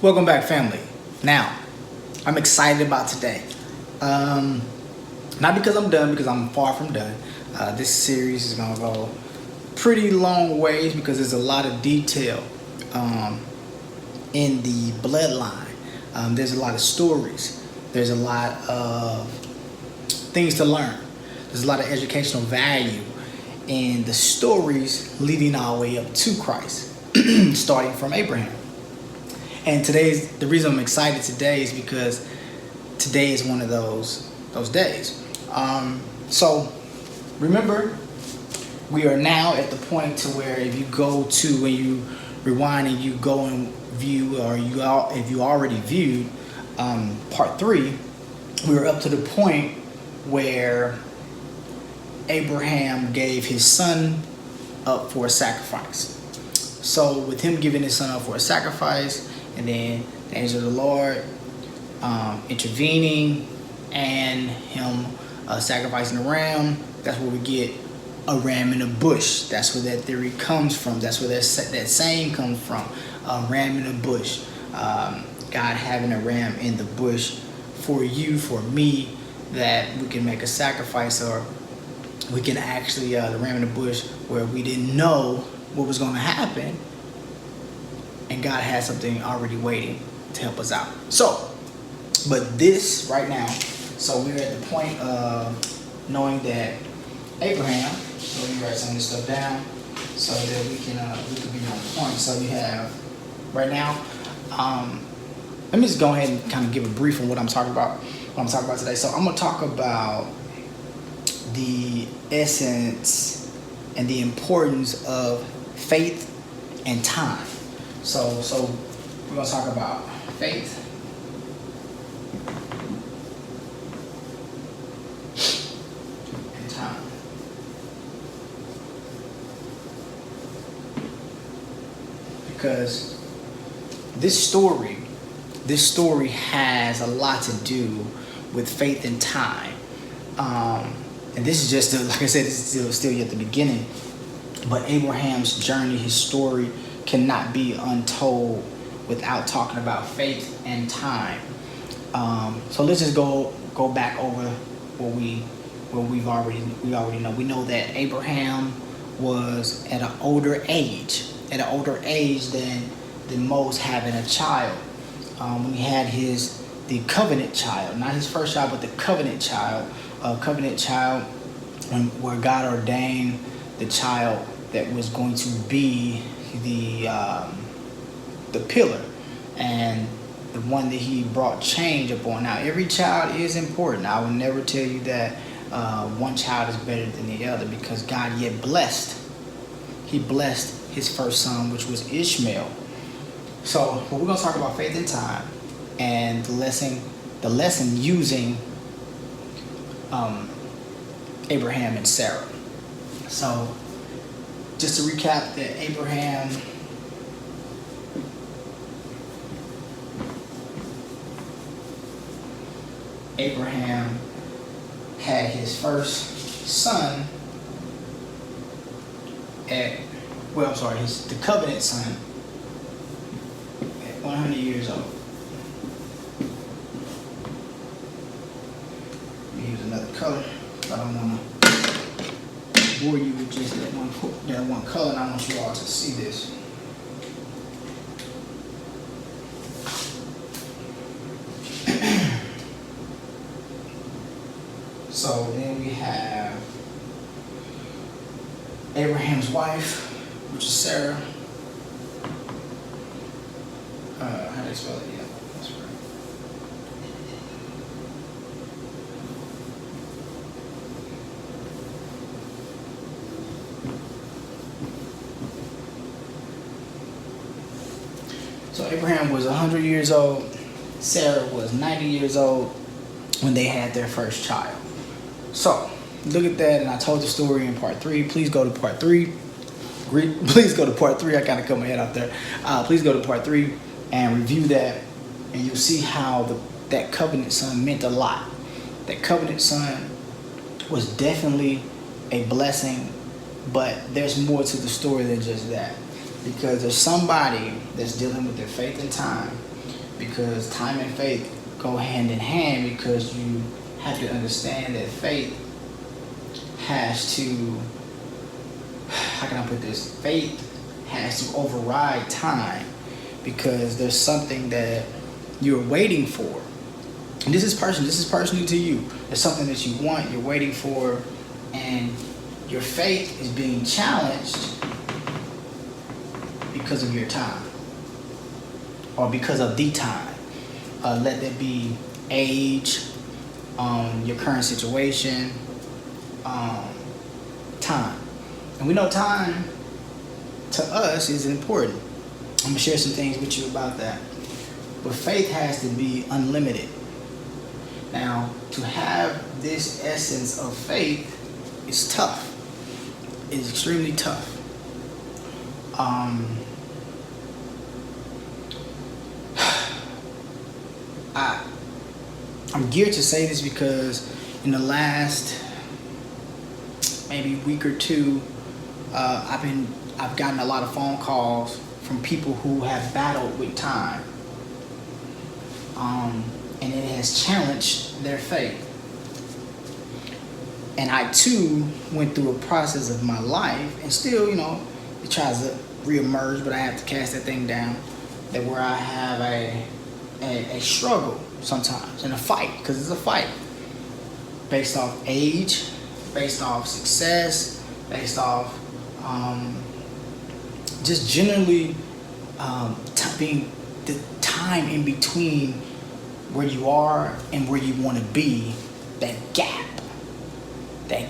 Welcome back, family. Now, I'm excited about today. Not because I'm done, because I'm far from done. This series is gonna go pretty long ways because there's a lot of detail in the bloodline. There's a lot of stories. There's a lot of things to learn. There's a lot of educational value in the stories leading all the way up to Christ, starting from Abraham. And the reason I'm excited today is because today is one of those days. So remember, we are now at the point to where if you go to, when you rewind and you go and view, or if you already viewed part 3, we were up to the point where Abraham gave his son up for a sacrifice. So with him giving his son up for a sacrifice, and then the angel of the Lord intervening, and him sacrificing a ram, that's where we get a ram in a bush. That's where that theory comes from. That's where that saying comes from. A ram in a bush. God having a ram in the bush for you, for me, that we can make a sacrifice, or we can actually, the ram in the bush where we didn't know what was going to happen, and God had something already waiting to help us out. So, but this right now, so we're at the point of knowing that Abraham, so we write some of this stuff down so that we can be on point. So you have, right now, let me just go ahead and kind of give a brief on what I'm talking about today. So I'm going to talk about the essence and the importance of faith and time. So we're going to talk about faith and time. Because this story has a lot to do with faith and time. And this is just, like I said, this is still yet the beginning. But Abraham's journey, his story, cannot be untold without talking about faith and time. So let's just go back over what we already know. We know that Abraham was at an older age than most, having a child. When he had the covenant child, not his first child, but the covenant child, where God ordained the child that was going to be the pillar, and the one that he brought change upon. Now, every child is important. I will never tell you that one child is better than the other, because God yet blessed his first son, which was Ishmael. So, but we're going to talk about faith and time, and the lesson using Abraham and Sarah. So, just to recap, that Abraham had his first son the covenant son at 100 years old. Let me use another color. I don't want to bore you with just that one color, and I want you all to see this. So then we have Abraham's wife, which is Sarah. How do you spell it? Yeah, that's right. So Abraham was 100 years old. Sarah was 90 years old when they had their first child. So look at that, and I told the story in part 3. Please go to part 3. Please go to part 3. I kind of cut my head out there. Please go to part 3 and review that, and you'll see how that covenant son meant a lot. That covenant son was definitely a blessing, but there's more to the story than just that. Because there's somebody that's dealing with their faith and time, because time and faith go hand in hand, because you have to understand that faith has to, how can I put this? Faith has to override time, because there's something that you're waiting for. And this is personal to you. There's something that you want, you're waiting for, and your faith is being challenged because of your time, or because of the time. Let that be age, your current situation, time. And we know time to us is important. I'm gonna share some things with you about that. But faith has to be unlimited. Now, to have this essence of faith is tough. It's extremely tough. I'm geared to say this because in the last maybe week or two, I've gotten a lot of phone calls from people who have battled with time, and it has challenged their faith. And I too went through a process of my life, and still, it tries to reemerge, but I have to cast that thing down. That where I have a struggle sometimes, and a fight, because it's a fight based off age, based off success, based off just generally being the time in between where you are and where you want to be. That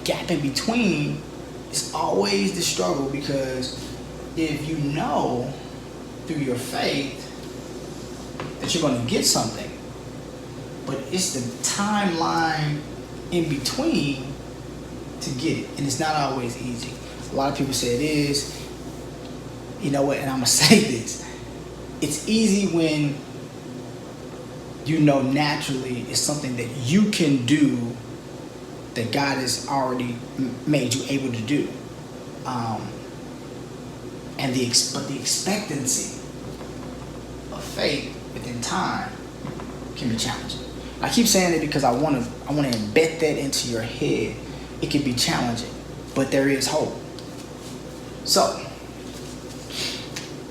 gap in between is always the struggle, because if you know through your faith that you're going to get something, but it's the timeline in between to get it, and it's not always easy. A lot of people say it is. You know what? And I'm gonna say this: it's easy when you know naturally it's something that you can do, that God has already made you able to do, but the expectancy of faith within time can be challenging. I keep saying it because I want to embed that into your head. It can be challenging, but there is hope. So,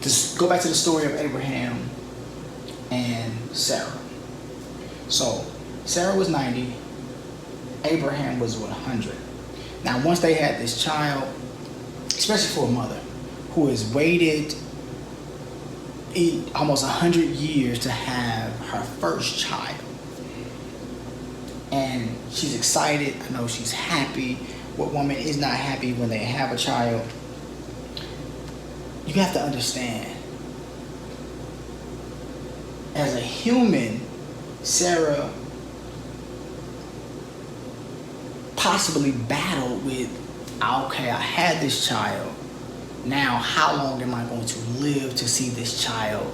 to go back to the story of Abraham and Sarah. So, Sarah was 90, Abraham was 100. Now, once they had this child, especially for a mother who has waited almost 100 years to have her first child, and she's excited, I know she's happy. What woman is not happy when they have a child? You have to understand, as a human, Sarah possibly battled with, okay, I had this child. Now, how long am I going to live to see this child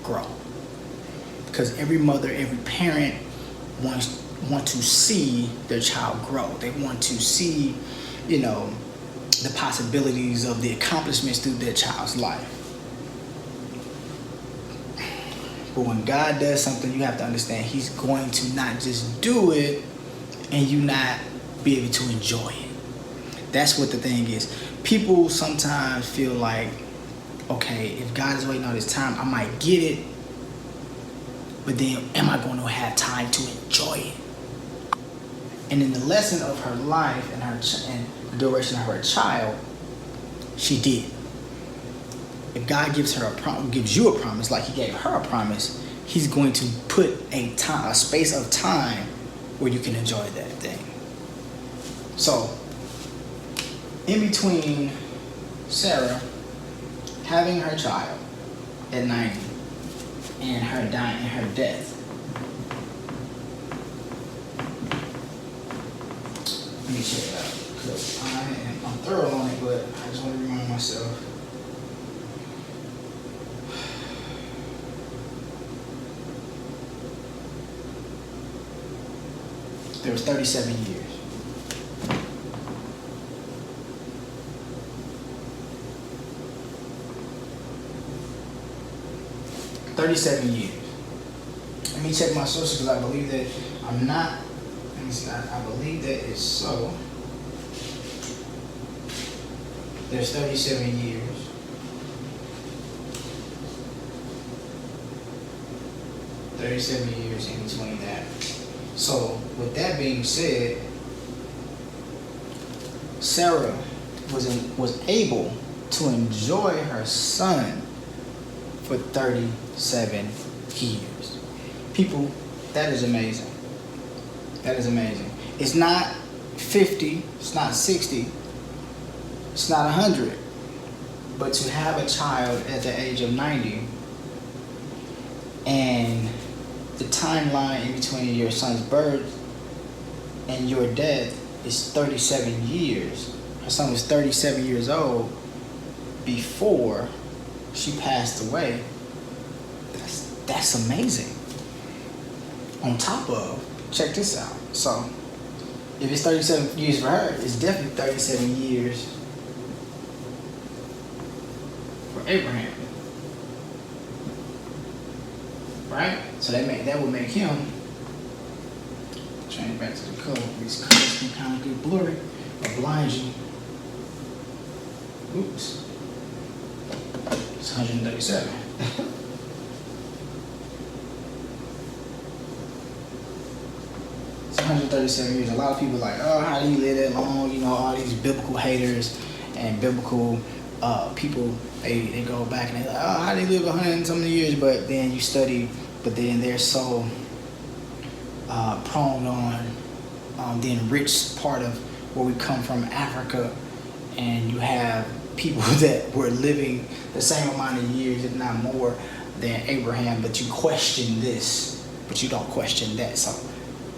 grow? Because every mother, every parent want to see their child grow. They want to see, the possibilities of the accomplishments through their child's life. But when God does something, you have to understand He's going to not just do it and you not be able to enjoy it. That's what the thing is. People sometimes feel like, okay, if God is waiting on His time, I might get it, but then am I going to have time to enjoy it? And in the lesson of her life and the duration of her child, she did. If God gives you a promise, like He gave her a promise, He's going to put a space of time where you can enjoy that thing. So, in between Sarah having her child at 90 and her dying and her death, let me check it out, because I'm thorough on it, but I just want to remind myself. There was 37 years. 37 years. Let me check my sources because I believe that I'm not. Let me see. I believe that it's so. There's 37 years. In between that. So, with that being said, Sarah was able to enjoy her son for 37 years. People, that is amazing. That is amazing. It's not 50, it's not 60, it's not 100, but to have a child at the age of 90 and the timeline in between your son's birth and your death is 37 years. Her son was 37 years old before she passed away. That's amazing. On top of, check this out. So, if it's 37 years for her, it's definitely 37 years for Abraham. Right? So that would make him, change back to the color. These colors can kind of get blurry or blind you. Oops. It's 137. It's 137 years. A lot of people are like, oh, how do you live that long? You know, all these biblical haters and biblical people, they go back and they're like, oh, how do they live 100 and something years? But then you study, but then they're so prone on the enriched part of where we come from, Africa, and you have people that were living the same amount of years, if not more, than Abraham, but you question this, but you don't question that. So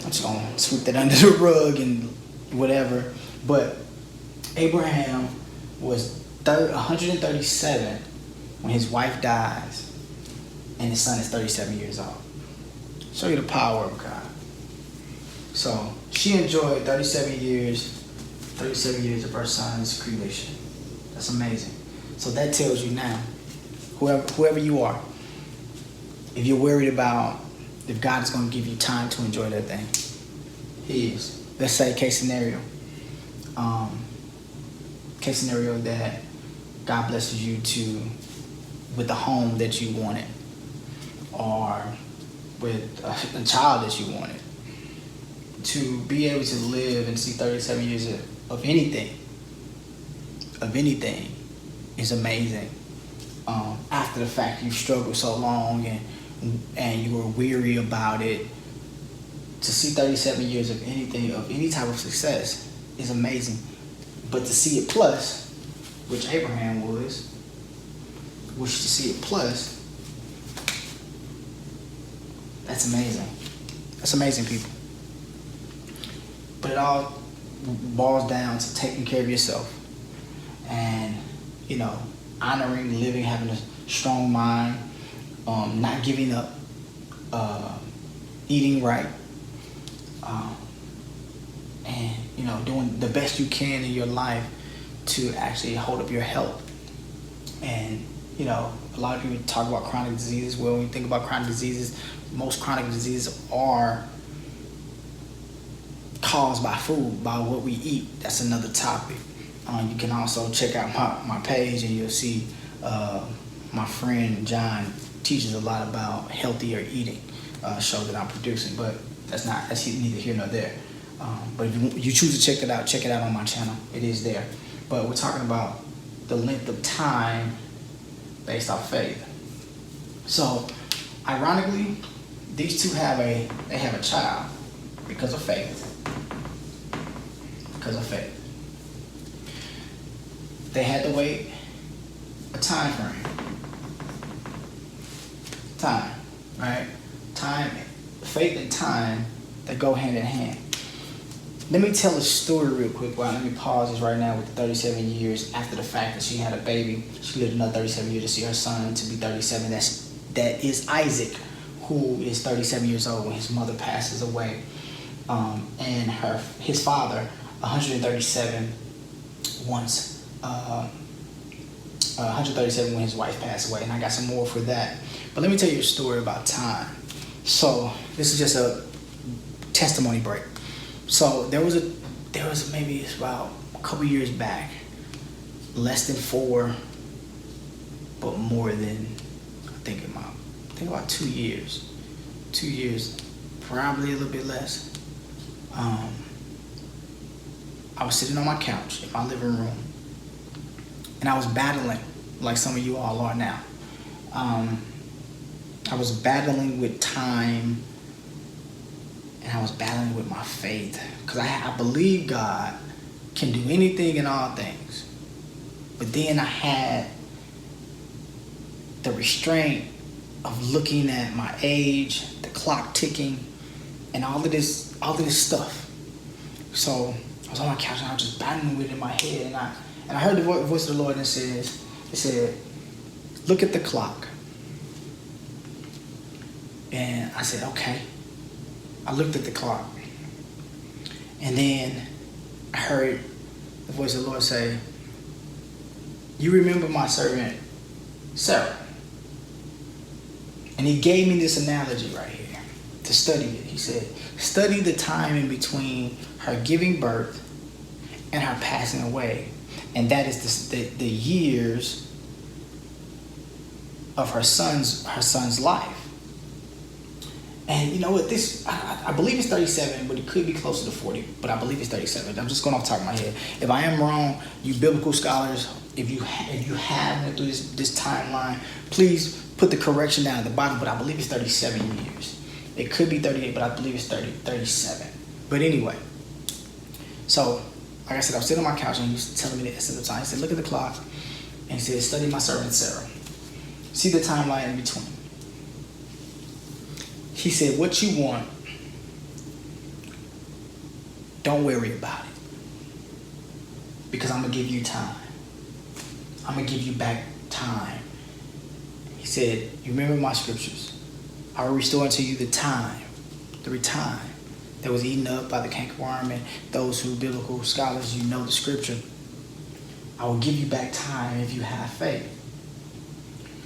I'm just gonna sweep that under the rug and whatever. But Abraham was 137 when his wife dies, and his son is 37 years old. Show you the power of God. So she enjoyed 37 years of her son's creation. That's amazing. So that tells you now, whoever you are, if you're worried about if God is going to give you time to enjoy that thing, He is. Let's say case scenario that God blesses you with the home that you wanted, or with a child that you wanted, to be able to live and see 37 years of anything is amazing. After the fact, you struggled so long and you were weary about it, to see 37 years of anything, of any type of success, is amazing. But to see it plus, which Abraham was to see it plus, that's amazing. That's amazing, people. But it all boils down to taking care of yourself and, honoring, living, having a strong mind, not giving up, eating right, and, doing the best you can in your life to actually hold up your health. And, a lot of people talk about chronic diseases. Well, when you think about chronic diseases, most chronic diseases are caused by food, by what we eat. That's another topic. You can also check out my page, and you'll see my friend John teaches a lot about healthier eating, show that I'm producing, but that's neither here nor there. But if you choose to check it out on my channel. It is there. But we're talking about the length of time based off faith. So, ironically, these two have a child because of faith. Because of faith. They had to wait a time frame. Time, right? Time, faith and time, they go hand in hand. Let me tell a story real quick. Let me pause this right now with the 37 years after the fact that she had a baby. She lived another 37 years to see her son to be 37. That is Isaac, who is 37 years old when his mother passes away. And his father, 137 once, 137 when his wife passed away. And I got some more for that. But let me tell you a story about time. So this is just a testimony break. So there was maybe it's about a couple years back, less than 4, but more than I think about 2 years. 2 years, probably a little bit less. I was sitting on my couch in my living room, and I was battling, like some of you all are now. I was battling with time, and I was battling with my faith, because I believe God can do anything and all things. But then I had the restraint of looking at my age, the clock ticking, and all of this stuff. So I was on my couch and I was just battling with it in my head, and I heard the voice of the Lord, and it said, look at the clock. And I said, okay. I looked at the clock, and then I heard the voice of the Lord say, you remember my servant Sarah? And he gave me this analogy right here to study it. He said, study the time in between her giving birth and her passing away. And that is the years of her son's life. And you know what, I believe it's 37, but it could be closer to 40, but I believe it's 37. I'm just going off the top of my head. If I am wrong, you biblical scholars, if you have went through this timeline, please put the correction down at the bottom, but I believe it's 37 years. It could be 38, but I believe it's 37. But anyway, so like I said, I was sitting on my couch, and he was telling me the essence of time. He said, look at the clock, and he said, study my servant Sarah. See the timeline in between. He said, what you want, don't worry about it, because I'm going to give you time. I'm going to give you back time. He said, you remember my scriptures. I will restore unto you the time that was eaten up by the cankerworm, and those who biblical scholars, you know the scripture. I will give you back time if you have faith.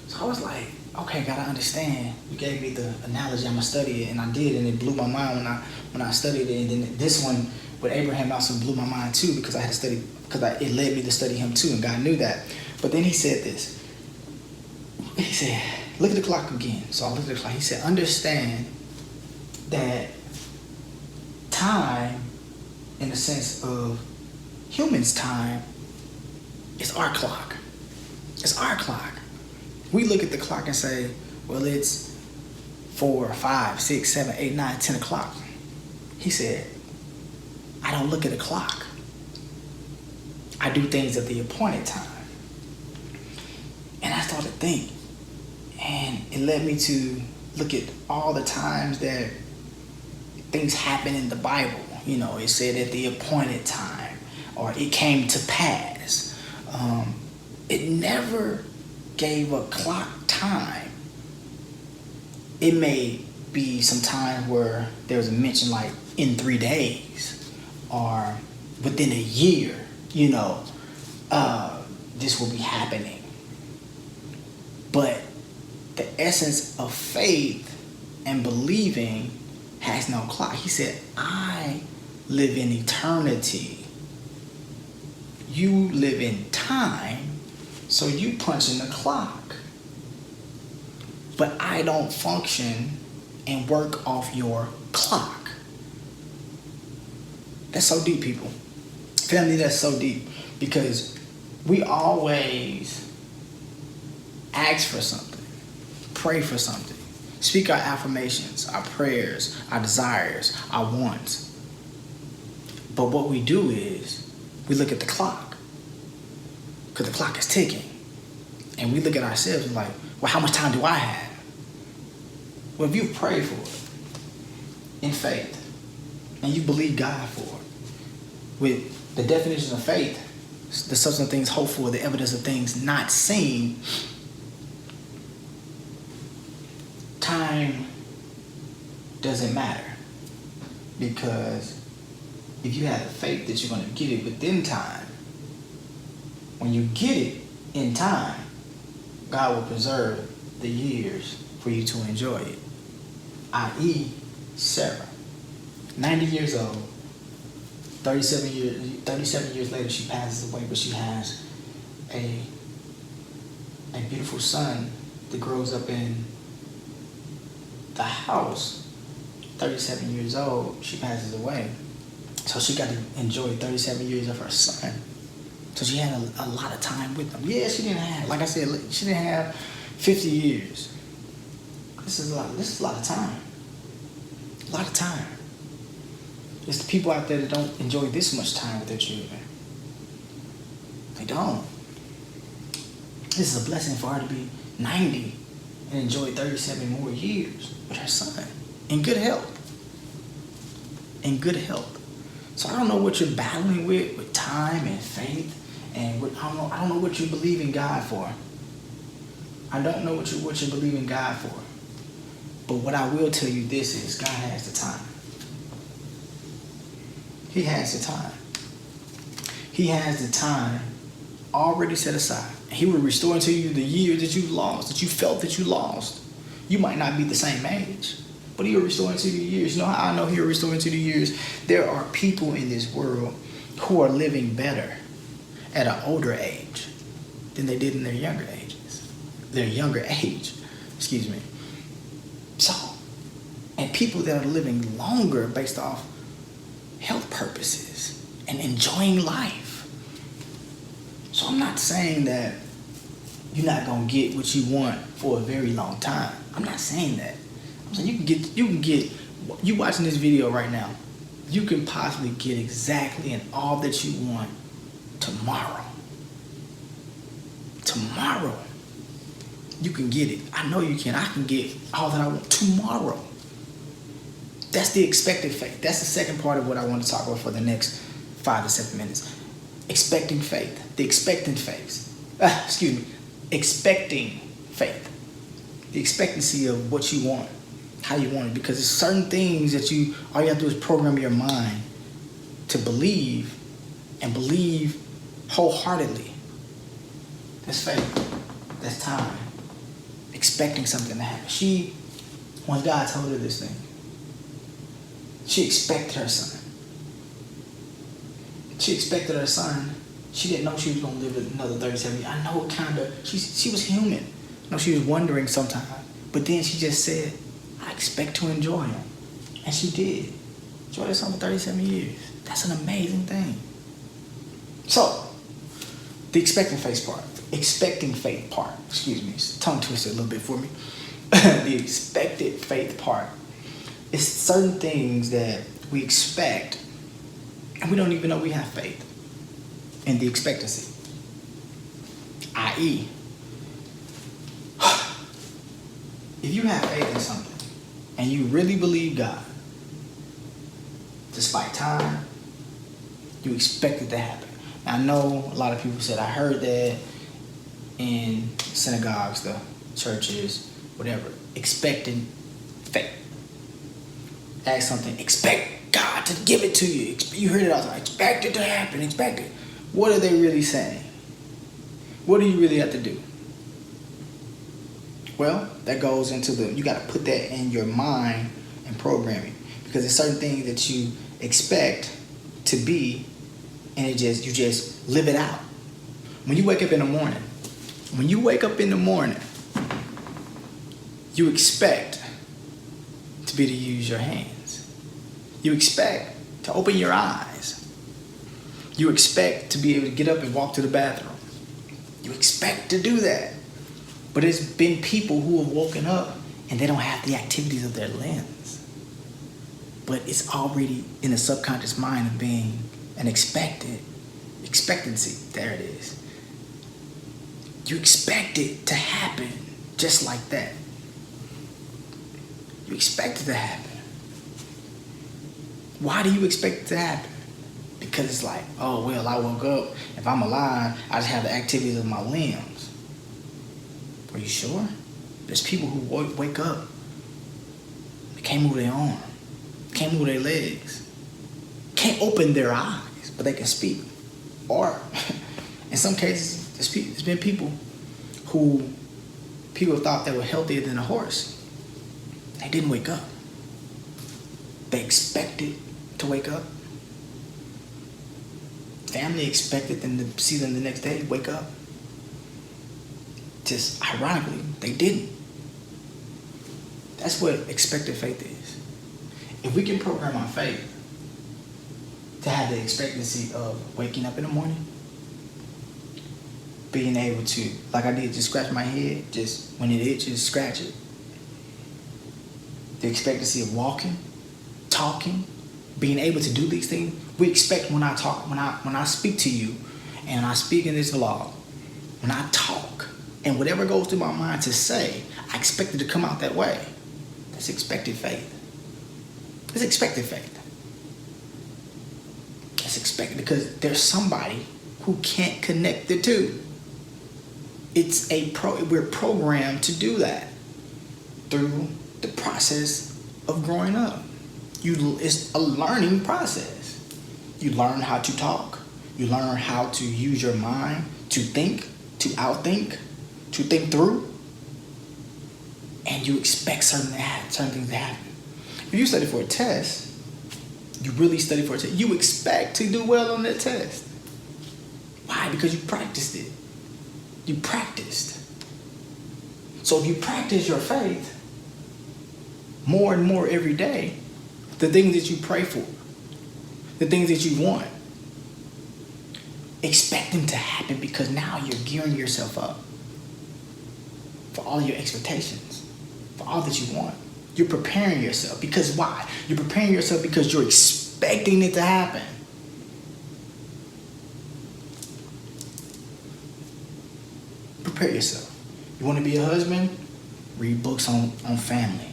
So I was like, okay, God, I understand. You gave me the analogy, I'm going to study it, and I did, and it blew my mind when I studied it. And then this one with Abraham also blew my mind too, because I had to study, because it led me to study him too, and God knew that. But then he said this. He said, look at the clock again. So I looked at the clock. He said, understand that time, in the sense of humans' time, is our clock. It's our clock. We look at the clock and say, well, it's 4, 5, 6, 7, 8, 9, 10 o'clock. He said, I don't look at a clock. I do things at the appointed time. And I started to think, and it led me to look at all the times that things happen in the Bible. You know, it said at the appointed time, or it came to pass. It never gave a clock time. It may be some time where there was a mention like in 3 days or within a year, you know, this will be happening. But the essence of faith and believing has no clock. He said, I live in eternity. You live in time, so you punch in the clock. But I don't function and work off your clock. That's so deep, people. Family, that's so deep, because we always ask for something, pray for something, speak our affirmations, our prayers, our desires, our wants. But what we do is we look at the clock, because the clock is ticking. And we look at ourselves and like, well, how much time do I have? Well, if you pray for it in faith and you believe God for it, with the definition of faith, the substance of things hoped for, the evidence of things not seen, time doesn't matter. Because if you have the faith that you're going to get it within time, when you get it in time, God will preserve the years for you to enjoy it. i.e. Sarah. 90 years old. 37 years later, she passes away, but she has a beautiful son that grows up in the house. 37 years old, she passes away. So she got to enjoy 37 years of her son. So she had a lot of time with him. Yeah, she didn't have, like I said, she didn't have 50 years. This is a lot of time. A lot of time. There's the people out there that don't enjoy this much time with their children. They don't. This is a blessing for her to be 90 and enjoy 37 more years with her son in good health. In good health. So I don't know what you're battling with time and faith, and I don't know what you believe in God for. I don't know what you believe in God for. But what I will tell you this is, God has the time. He has the time. He has the time already set aside. He will restore unto you the years that you've lost, that you felt that you lost. You might not be the same age, but He will restore into the years. You know how I know He will restore into the years? There are people in this world who are living better at an older age than they did in their younger ages. Their younger age, excuse me. So, and people that are living longer based off health purposes and enjoying life. So I'm not saying that you're not gonna get what you want for a very long time. I'm not saying that. I'm saying you can get you watching this video right now, you can possibly get exactly and all that you want tomorrow. Tomorrow. You can get it. I know you can. I can get all that I want tomorrow. That's the expected faith. That's the second part of what I want to talk about for the next 5 to 7 minutes. Expecting faith. The expectant phase. Expecting faith. The expectancy of what you want. How you want it. Because there's certain things that all you have to do is program your mind to believe, and believe wholeheartedly. That's faith. That's time. Expecting something to happen. When God told her this thing, she expected her son. She expected her son. She didn't know she was going to live another 37 years. I know it kind of, she was human. I know she was wondering sometimes. But then she just said, I expect to enjoy him. And she did. Enjoy this son for 37 years. That's an amazing thing. So, the expecting faith part. Expecting faith part. Excuse me. Tongue twisted a little bit for me. The expected faith part. It's certain things that we expect, and we don't even know we have faith in the expectancy. I.e., if you have faith in something and you really believe God, despite time, you expect it to happen. Now, I know a lot of people said, I heard that in synagogues, the churches, whatever, expecting faith. Ask something, expect God to give it to you. You heard it all the time. Expect it to happen. Expect it. What are they really saying? What do you really have to do? Well, that goes into you got to put that in your mind and programming, because there's certain things that you expect to be, and you just live it out. When you wake up in the morning, you expect to be to use your hands. You expect to open your eyes. You expect to be able to get up and walk to the bathroom. You expect to do that. But there's been people who have woken up and they don't have the activities of their limbs. But it's already in the subconscious mind of being an expectancy. There it is. You expect it to happen just like that. You expect it to happen. Why do you expect it to happen? Because it's like, oh, well, I woke up. If I'm alive, I just have the activities of my limbs. Are you sure? There's people who wake up. They can't move their arm. Can't move their legs. Can't open their eyes, but they can speak. Or, in some cases, there's been people who people thought they were healthier than a horse. They didn't wake up. They expected to wake up. Family expected them to see them the next day, wake up. Just ironically, they didn't. That's what expected faith is. If we can program our faith to have the expectancy of waking up in the morning, being able to, like I did, just scratch my head, just when it itches, scratch it. The expectancy of walking, talking, being able to do these things. We expect when I talk, when I speak to you, and I speak in this vlog, when I talk, and whatever goes through my mind to say, I expect it to come out that way. That's expected faith. It's expected faith. That's expected because there's somebody who can't connect the two. We're programmed to do that through the process of growing up. It's a learning process. You learn how to talk. You learn how to use your mind to think, to outthink, to think through. And you expect certain things to happen. If you study for a test, you really study for a test, you expect to do well on that test. Why? Because you practiced it. You practiced. So if you practice your faith more and more every day, the things that you pray for, the things that you want, expect them to happen because now you're gearing yourself up for all your expectations, for all that you want. You're preparing yourself because why? You're preparing yourself because you're expecting it to happen. Prepare yourself. You want to be a husband? Read books on family.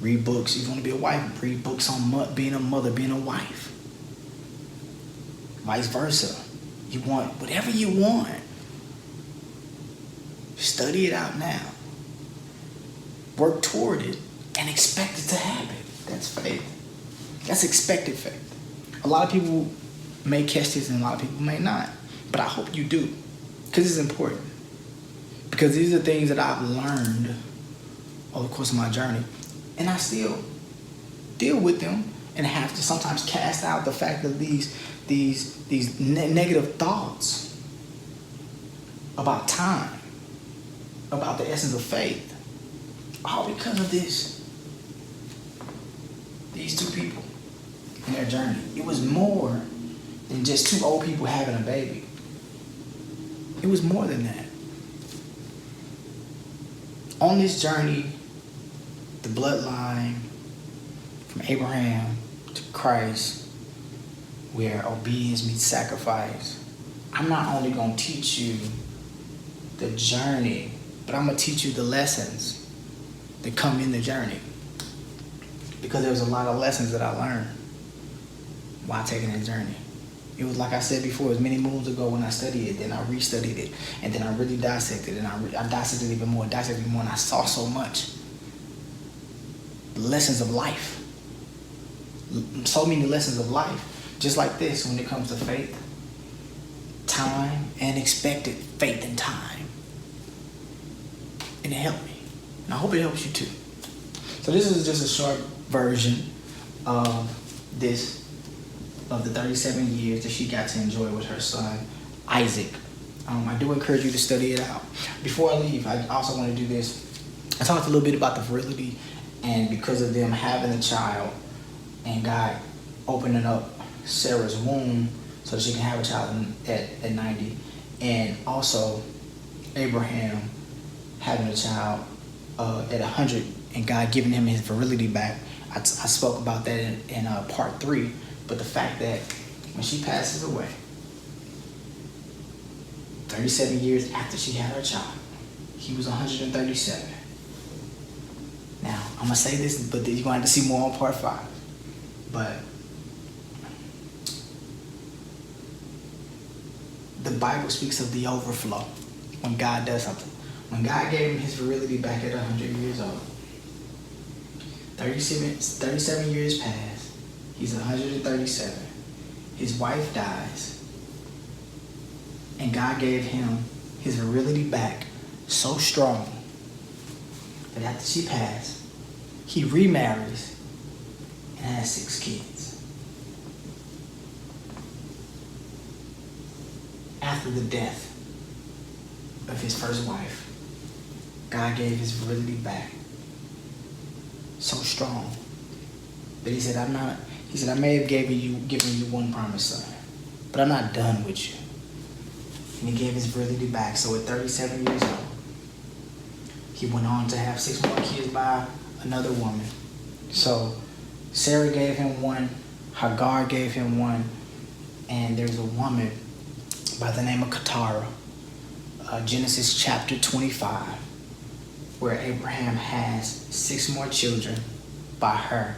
Read books. You want to be a wife? Read books on being a mother, being a wife. Vice versa. You want whatever you want. Study it out now. Work toward it and expect it to happen. That's faith. That's expected faith. A lot of people may catch this and a lot of people may not. But I hope you do. Because it's important. Because these are things that I've learned over the course of my journey. And I still deal with them and have to sometimes cast out the fact that these negative thoughts about time, about the essence of faith, all because of these two people in their journey. It was more than just two old people having a baby. It was more than that. On this journey, the bloodline from Abraham to Christ, where obedience meets sacrifice, I'm not only going to teach you the journey, but I'm going to teach you the lessons that come in the journey. Because there was a lot of lessons that I learned while taking that journey. It was like I said before, it was many moons ago when I studied it, then I restudied it, and then I really dissected it, and I dissected it even more, and I saw so much. Lessons of life. So many lessons of life. Just like this when it comes to faith, time, and expected faith and time. And it helped me. And I hope it helps you too. So this is just a short version of the 37 years that she got to enjoy with her son, Isaac. I do encourage you to study it out. Before I leave, I also want to do this. I talked a little bit about the virility and because of them having a child and God opening up Sarah's womb so that she can have a child at 90, and also Abraham having a child at 100 and God giving him his virility back. I spoke about that in part 3, but the fact that when she passes away, 37 years after she had her child, he was 137. Now, I'm going to say this, but you're going to have to see more on part 5. But the Bible speaks of the overflow when God does something. When God gave him his virility back at 100 years old, 37 years pass, he's 137. His wife dies, and God gave him his virility back so strong that after she passed, he remarries and and had 6 kids. After the death of his first wife, God gave his virility back so strong that he said, I may have given you one promised son, but I'm not done with you. And he gave his virility back. So at 37 years old, he went on to have 6 more kids by another woman. So Sarah gave him one, Hagar gave him one, and there's a woman by the name of Keturah, Genesis chapter 25, where Abraham has 6 more children by her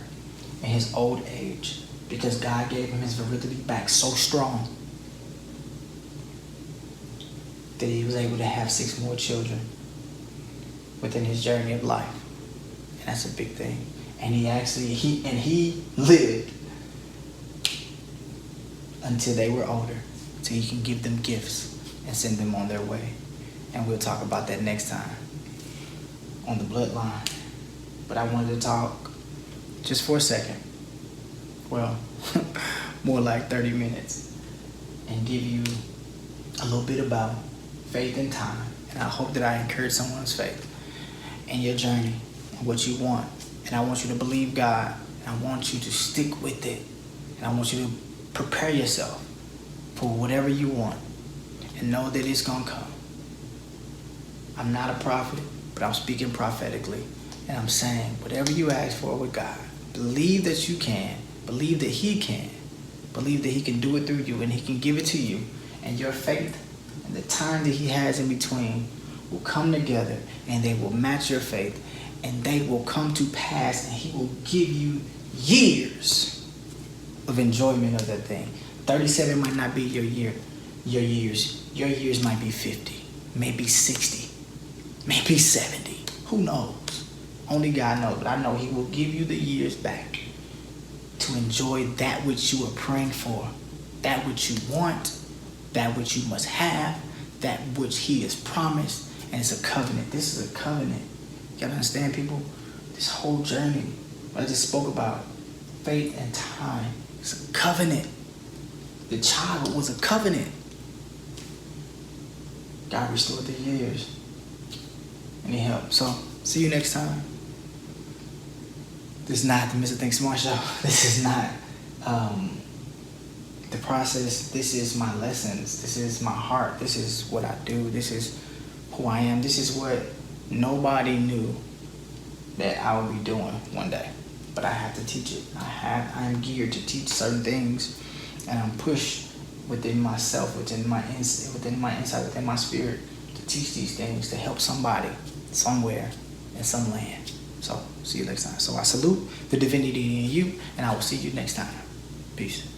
in his old age, because God gave him his virility back so strong that he was able to have 6 more children within his journey of life. And that's a big thing. And he lived until they were older, so he can give them gifts and send them on their way. And we'll talk about that next time on the Bloodline. But I wanted to talk just for a second, well, more like 30 minutes, and give you a little bit about faith and time. And I hope that I encourage someone's faith in your journey and what you want. And I want you to believe God, and I want you to stick with it. And I want you to prepare yourself for whatever you want and know that it's going to come. I'm not a prophet, but I'm speaking prophetically. And I'm saying, whatever you ask for with God, believe that you can. Believe that he can. Believe that he can do it through you, and he can give it to you. And your faith and the time that he has in between will come together, and they will match your faith, and they will come to pass, and he will give you years of enjoyment of that thing. 37 might not be your years. Your years might be 50, maybe 60, maybe 70. Who knows? Only God knows. But I know he will give you the years back to enjoy that which you are praying for, that which you want, that which you must have, that which he has promised. And it's a covenant. This is a covenant. You gotta understand, people, this whole journey, what I just spoke about, faith and time, it's a covenant. The child was a covenant. God restored the years, and he helped. So, see you next time. This is not the Mr.ThinkSmart show. This is not the process. This is my lessons. This is my heart. This is what I do. This is who I am. This is what nobody knew that I would be doing one day. But I have to teach it. I am geared to teach certain things, and I'm pushed within myself, within my inside, within my spirit, to teach these things to help somebody, somewhere, in some land. So, see you next time. So I salute the divinity in you, and I will see you next time. Peace.